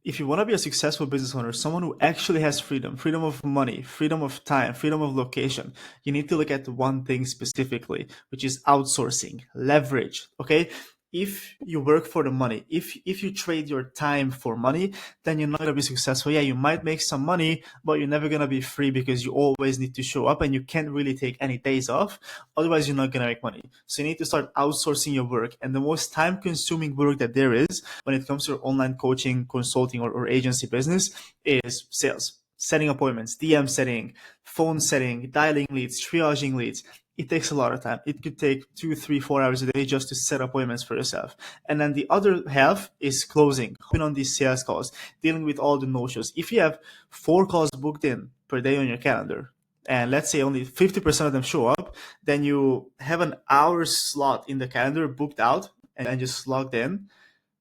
if you want to be a successful business owner, someone who actually has freedom, freedom of money, freedom of time, freedom of location, you need to look at one thing specifically, which is outsourcing, leverage. Okay. If you work for the money, if you trade your time for money, then you're not gonna be successful. Yeah, you might make some money, but you're never gonna be free because you always need to show up and you can't really take any days off. Otherwise, you're not gonna make money. So you need to start outsourcing your work. And the most time-consuming work that there is when it comes to online coaching, consulting, or agency business is sales, setting appointments, DM setting, phone setting, dialing leads, triaging leads. It takes a lot of time. It could take 2, 3, 4 hours a day just to set appointments for yourself. And then the other half is closing, hopping on these sales calls, dealing with all the no-shows. If you have 4 calls booked in per day on your calendar, and let's say only 50% of them show up, then you have an hour slot in the calendar booked out and just logged in,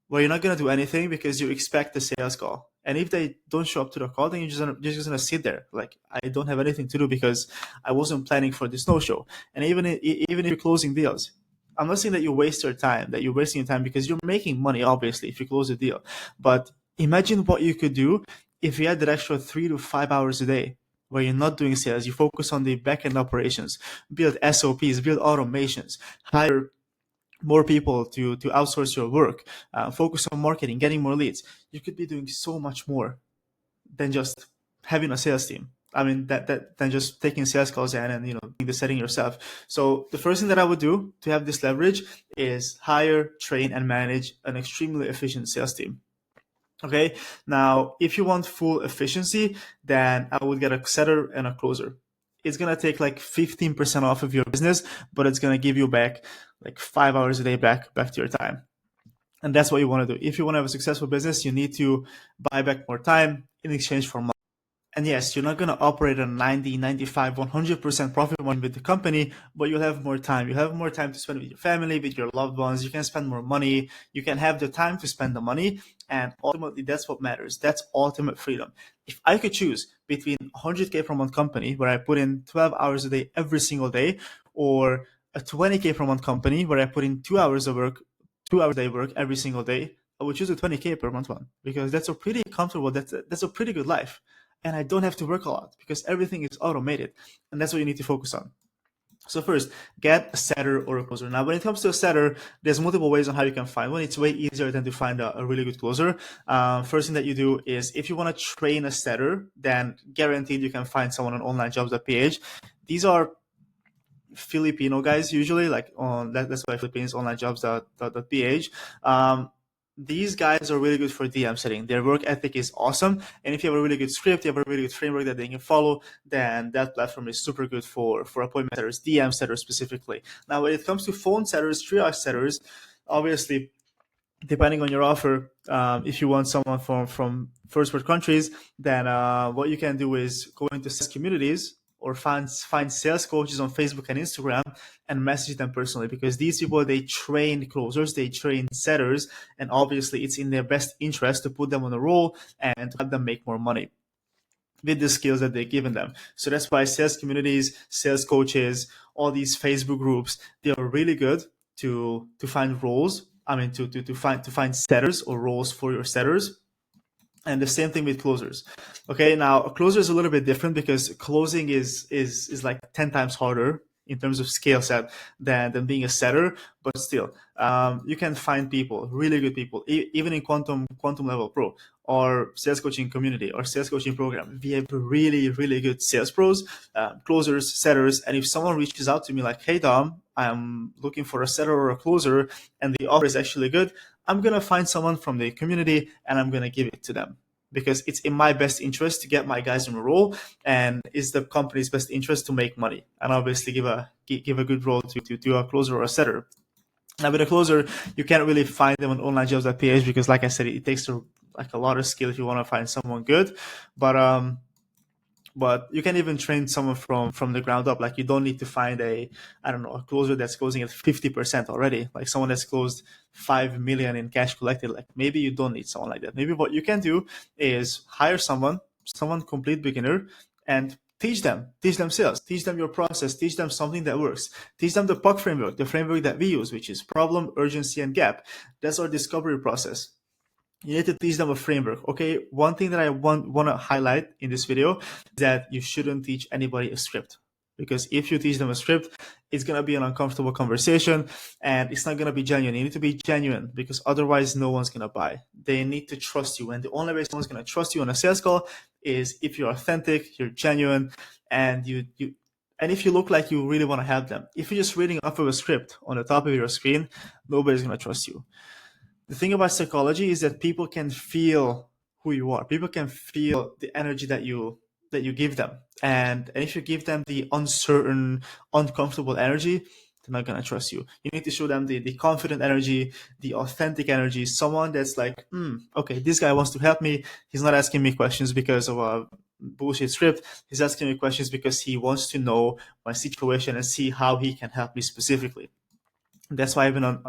where you're not going to do anything because you expect the sales call. And if they don't show up to the call, then you're just going to sit there. Like, I don't have anything to do because I wasn't planning for this no-show. And even if you're closing deals, I'm not saying that you waste your time, that you're wasting your time, because you're making money, obviously, if you close a deal. But imagine what you could do if you had that extra 3 to 5 hours a day where you're not doing sales. You focus on the back-end operations, build SOPs, build automations, hire more people to outsource your work, focus on marketing, getting more leads. You could be doing so much more than just having a sales team. I mean, that than just taking sales calls and doing the setting yourself. So the first thing that I would do to have this leverage is hire, train, and manage an extremely efficient sales team. Okay. Now, if you want full efficiency, then I would get a setter and a closer. It's going to take like 15% off of your business, but it's going to give you back like 5 hours a day back to your time. And that's what you want to do. If you want to have a successful business, you need to buy back more time in exchange for money. And yes, you're not going to operate on 90, 95, 100% profit margin with the company, but you'll have more time. You have more time to spend with your family, with your loved ones. You can spend more money. You can have the time to spend the money. And ultimately, that's what matters. That's ultimate freedom. If I could choose between 100K per month company where I put in 12 hours a day every single day, or a 20K per month company where I put in 2 hours of work, 2 hours a day work every single day, I would choose a 20K per month one, because that's a pretty comfortable, that's a pretty good life. And I don't have to work a lot because everything is automated. And that's what you need to focus on. So first, get a setter or a closer. Now, when it comes to a setter, there's multiple ways on how you can find one. It's way easier than to find a really good closer. First thing that you do is, if you want to train a setter, then guaranteed you can find someone on onlinejobs.ph. These are Filipino guys usually, like that's why Philippines onlinejobs.ph. These guys are really good for DM setting. Their work ethic is awesome. And if you have a really good script, you have a really good framework that they can follow, then that platform is super good for appointment setters, DM setters specifically. Now, when it comes to phone setters, triage setters, obviously, depending on your offer, if you want someone from first world countries, then what you can do is go into sales communities or find sales coaches on Facebook and Instagram and message them personally, because these people, they train closers, they train setters, and obviously it's in their best interest to put them on a roll and to help them make more money with the skills that they're given them. So that's why sales communities, sales coaches, all these Facebook groups, they are really good to find roles. I mean, to find setters or roles for your setters. And the same thing with closers. Okay, now a closer is a little bit different because closing is like 10 times harder in terms of skill set than being a setter. But still, you can find people, really good people, even in quantum level pro or sales coaching community or sales coaching program. We have really, really good sales pros, closers, setters. And if someone reaches out to me like, hey, Dom, I'm looking for a setter or a closer, and the offer is actually good, I'm going to find someone from the community and I'm going to give it to them, because it's in my best interest to get my guys in a role, and it's the company's best interest to make money and obviously give a good role to a closer or a setter. Now, with a closer, you can't really find them on onlinejobs.ph because, like I said, it takes a lot of skill if you want to find someone good. But you can even train someone from the ground up. Like, you don't need to find a closer that's closing at 50% already. Like someone that's closed 5 million in cash collected. Like, maybe you don't need someone like that. Maybe what you can do is hire someone complete beginner, and teach them sales, teach them your process, teach them something that works, teach them the PUC framework, the framework that we use, which is problem, urgency, and gap. That's our discovery process. You need to teach them a framework. Okay, one thing that I want to highlight in this video is that you shouldn't teach anybody a script, because if you teach them a script, it's going to be an uncomfortable conversation and it's not going to be genuine. You need to be genuine, because otherwise no one's going to buy. They need to trust you, and the only way someone's going to trust you on a sales call is if you're authentic, you're genuine, and and if you look like you really want to help them. If you're just reading off of a script on the top of your screen, nobody's going to trust you. The thing about psychology is that people can feel who you are. People can feel the energy that you give them. And if you give them the uncertain, uncomfortable energy, they're not gonna trust you. You need to show them the confident energy, the authentic energy, someone that's like, okay, this guy wants to help me. He's not asking me questions because of a bullshit script. He's asking me questions because he wants to know my situation and see how he can help me specifically. That's why even an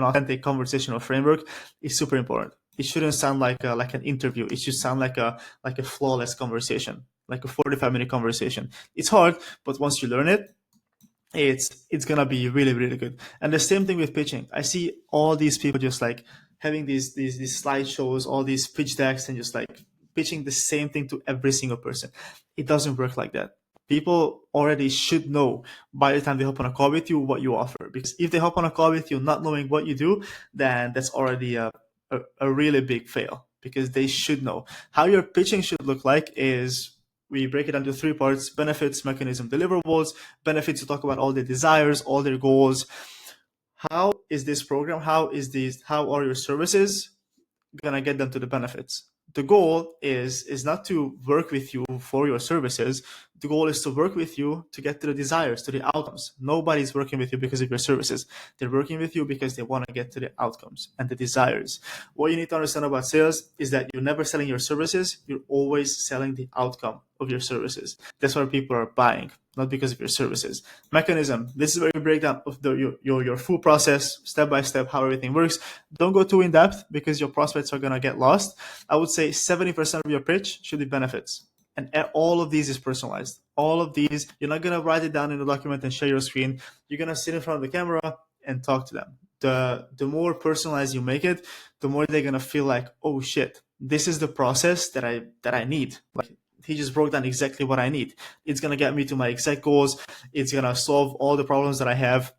authentic conversational framework is super important. It shouldn't sound like an interview. It should sound like a flawless conversation, like a 45-minute conversation. It's hard, but once you learn it, it's gonna be really, really good. And the same thing with pitching. I see all these people just like having these slideshows, all these pitch decks, and just like pitching the same thing to every single person. It doesn't work like that. People already should know by the time they hop on a call with you what you offer. Because if they hop on a call with you not knowing what you do, then that's already a really big fail. Because they should know. How your pitching should look like is, we break it into three parts: benefits, mechanism, deliverables. Benefits, to talk about all their desires, all their goals. How is this program? How are your services gonna get them to the benefits? The goal is not to work with you for your services. The goal is to work with you to get to the desires, to the outcomes. Nobody's working with you because of your services. They're working with you because they want to get to the outcomes and the desires. What you need to understand about sales is that you're never selling your services. You're always selling the outcome of your services. That's why people are buying, not because of your services. Mechanism. This is where you break down of your full process, step by step, how everything works. Don't go too in depth because your prospects are gonna get lost. I would say 70% of your pitch should be benefits. And all of these is personalized. All of these, you're not gonna write it down in a document and share your screen. You're gonna sit in front of the camera and talk to them. The more personalized you make it, the more they're gonna feel like, oh shit, this is the process that I need. Like, he just broke down exactly what I need. It's gonna get me to my exact goals. It's gonna solve all the problems that I have.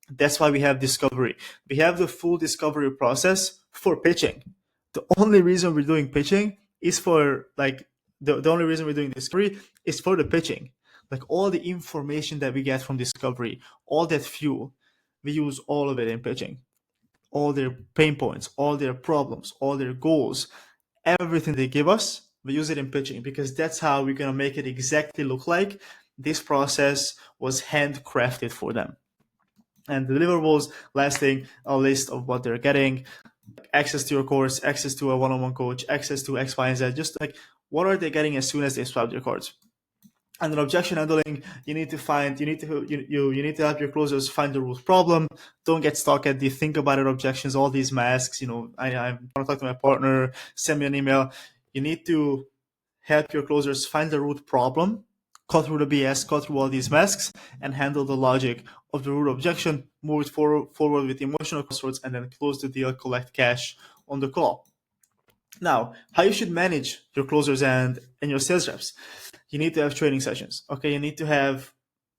That's why we have discovery. We have the full discovery process for pitching. The only reason we're doing pitching is for like the only reason we're doing discovery is for the pitching. Like all the information that we get from discovery, all that fuel, we use all of it in pitching. All their pain points, all their problems, all their goals, everything they give us, we use it in pitching, because that's how we're going to make it exactly look like this process was handcrafted for them. And the deliverables, last thing, a list of what they're getting: access to your course, access to a one-on-one coach, access to X, Y, and Z. Just like, what are they getting as soon as they swipe their cards? And then objection handling, you need to help your closers find the root problem. Don't get stuck at the think about it objections, all these masks. I want to talk to my partner, send me an email. You need to help your closers find the root problem, cut through the BS, cut through all these masks, and handle the logic of the root objection, move it forward with emotional crossroads, and then close the deal, collect cash on the call. Now, how you should manage your closers and your sales reps. You need to have training sessions. Okay, you need to have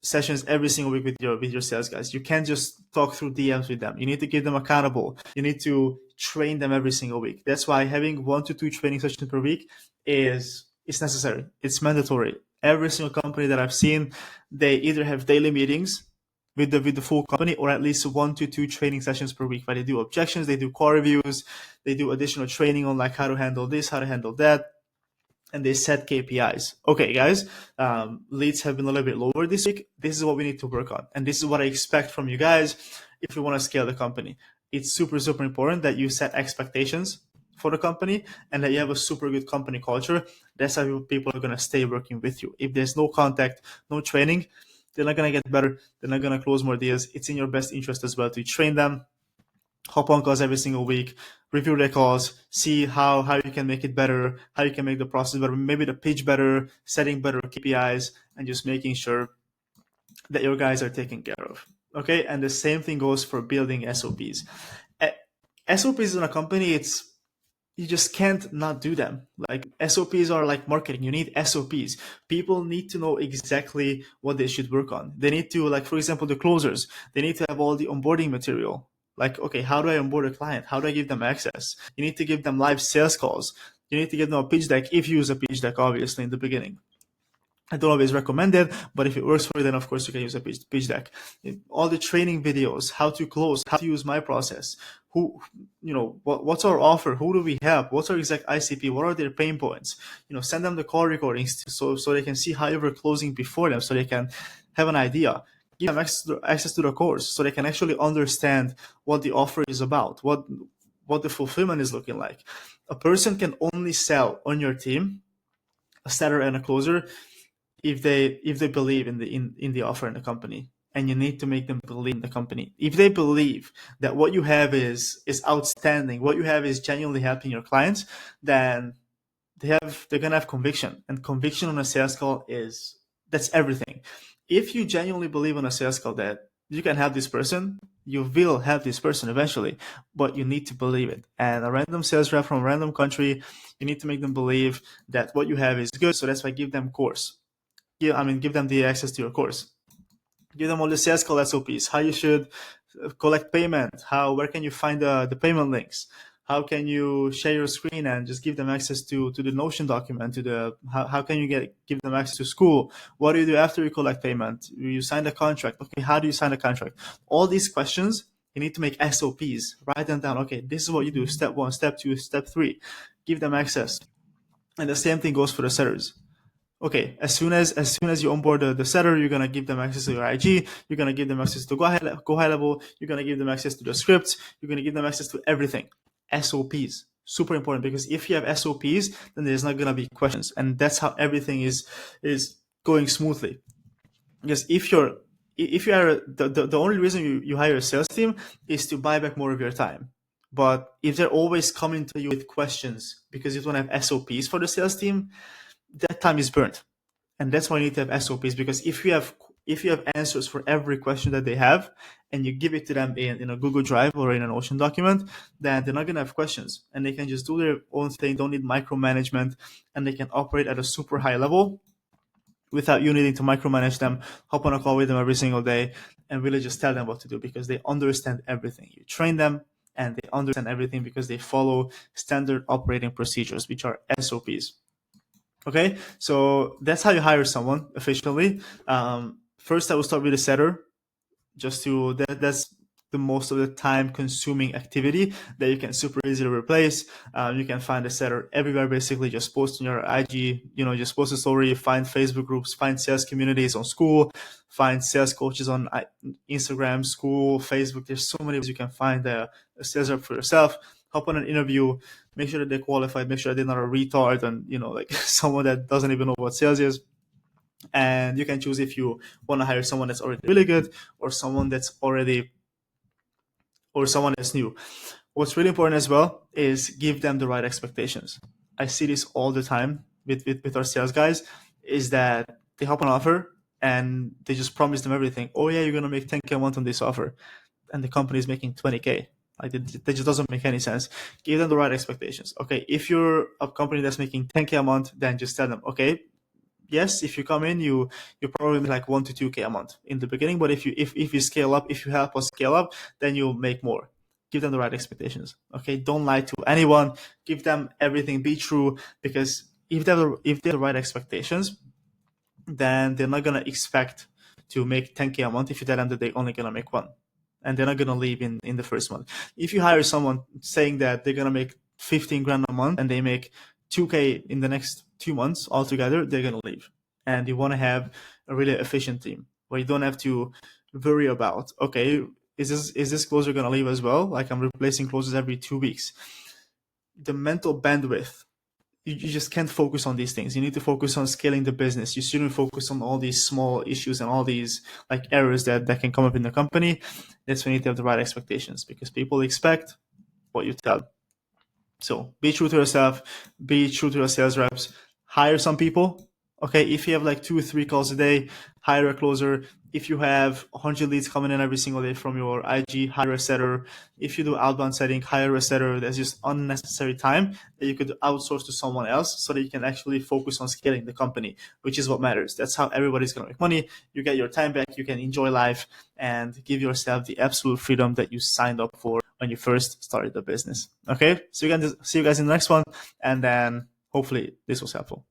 sessions every single week with your sales guys. You can't just talk through DMs with them. You need to keep them accountable. You need to train them every single week. That's why having 1 to 2 training sessions per week is necessary. It's mandatory. Every single company that I've seen, they either have daily meetings with the full company, or at least 1 to 2 training sessions per week, where they do objections, they do core reviews, they do additional training on like how to handle this, how to handle that, and they set KPIs. Okay, guys, leads have been a little bit lower this week. This is what we need to work on, and this is what I expect from you guys if you want to scale the company. It's super, super important that you set expectations for the company and that you have a super good company culture. That's how people are going to stay working with you. If there's no contact, no training, they're not going to get better. They're not going to close more deals. It's in your best interest as well to train them, hop on calls every single week, review their calls, see how you can make it better, how you can make the process better, maybe the pitch better, setting better KPIs, and just making sure that your guys are taken care of. Okay, and the same thing goes for building SOPs. SOPs in a company, you just can't not do them. Like SOPs are like marketing. You need SOPs. People need to know exactly what they should work on. They need to, like, for example, the closers, they need to have all the onboarding material. Like, okay, how do I onboard a client? How do I give them access? You need to give them live sales calls. You need to give them a pitch deck if you use a pitch deck, obviously, in the beginning. I don't always recommend it, but if it works for you, then of course you can use a pitch deck. All the training videos, how to close, how to use my process, what's our offer, who do we have, what's our exact ICP, what are their pain points. Send them the call recordings so they can see how you were closing before them, so they can have an idea. Give them access to the course so they can actually understand what the offer is about, what the fulfillment is looking like. A person can only sell on your team, a seller and a closer, if they believe in the offer in the company, and you need to make them believe in the company. If they believe that what you have is outstanding, what you have is genuinely helping your clients, then they're gonna have conviction, and conviction on a sales call that's everything. If you genuinely believe on a sales call that you can help this person, you will help this person eventually, but you need to believe it. And a random sales rep from a random country, you need to make them believe that what you have is good. So that's why give them course. Give them the access to your course. Give them all the sales call SOPs, how you should collect payment, where can you find the payment links, how can you share your screen and just give them access to the Notion document, how can you give them access to school, what do you do after you collect payment, you sign the contract, okay, how do you sign the contract? All these questions, you need to make SOPs, write them down. Okay, this is what you do, step 1, step 2, step 3, give them access. And the same thing goes for the sellers. Okay, as soon as you onboard the seller, you're gonna give them access to your IG, you're gonna give them access to go high level, you're gonna give them access to the scripts, you're gonna give them access to everything. SOPs, super important, because if you have SOPs, then there's not gonna be questions, and that's how everything is going smoothly. Because if you are the only reason you hire a sales team is to buy back more of your time. But if they're always coming to you with questions because you don't have SOPs for the sales team, that time is burnt. And that's why you need to have SOPs, because if you have answers for every question that they have and you give it to them in a Google Drive or in an Notion document, then they're not going to have questions and they can just do their own thing, don't need micromanagement, and they can operate at a super high level without you needing to micromanage them, hop on a call with them every single day and really just tell them what to do, because they understand everything. You train them and they understand everything because they follow standard operating procedures, which are SOPs. Okay, so that's how you hire someone efficiently. First, I will start with a setter. That's the most of the time consuming activity that you can super easily replace. You can find a setter everywhere, basically. Just post on your IG, just post a story, find Facebook groups, find sales communities on school, find sales coaches on Instagram, school, Facebook. There's so many ways you can find a sales rep for yourself. Hop on an interview, make sure that they're qualified, make sure they're not a retard and, like someone that doesn't even know what sales is. And you can choose if you want to hire someone that's already really good or someone that's new. What's really important as well is give them the right expectations. I see this all the time with our sales guys, is that they hop on offer and they just promise them everything. Oh yeah, you're going to make 10K a month on this offer. And the company is making 20K. Like, that just doesn't make any sense. Give them the right expectations. Okay, if you're a company that's making 10K a month, then just tell them, okay, yes, if you come in, you probably make like 1 to 2K a month in the beginning. But if you scale up, if you help us scale up, then you'll make more. Give them the right expectations. Okay, don't lie to anyone. Give them everything. Be true, because if they have the right expectations, then they're not gonna expect to make 10K a month if you tell them that they're only gonna make 1. And they're not going to leave in the first month. If you hire someone saying that they're going to make 15 grand a month and they make 2K in the next 2 months altogether, they're going to leave. And you want to have a really efficient team where you don't have to worry about, okay, is this closer going to leave as well? Like, I'm replacing closers every 2 weeks. The mental bandwidth, you just can't focus on these things. You need to focus on scaling the business. You shouldn't focus on all these small issues and all these like errors that can come up in the company. That's when you need to have the right expectations, because people expect what you tell. So be true to yourself, be true to your sales reps, hire some people. Okay, if you have like 2 or 3 calls a day, hire a closer. If you have 100 leads coming in every single day from your IG, hire a setter. If you do outbound setting, hire a setter. There's just unnecessary time that you could outsource to someone else so that you can actually focus on scaling the company, which is what matters. That's how everybody's going to make money. You get your time back, you can enjoy life, and give yourself the absolute freedom that you signed up for when you first started the business. Okay, so see you guys in the next one, and then hopefully this was helpful.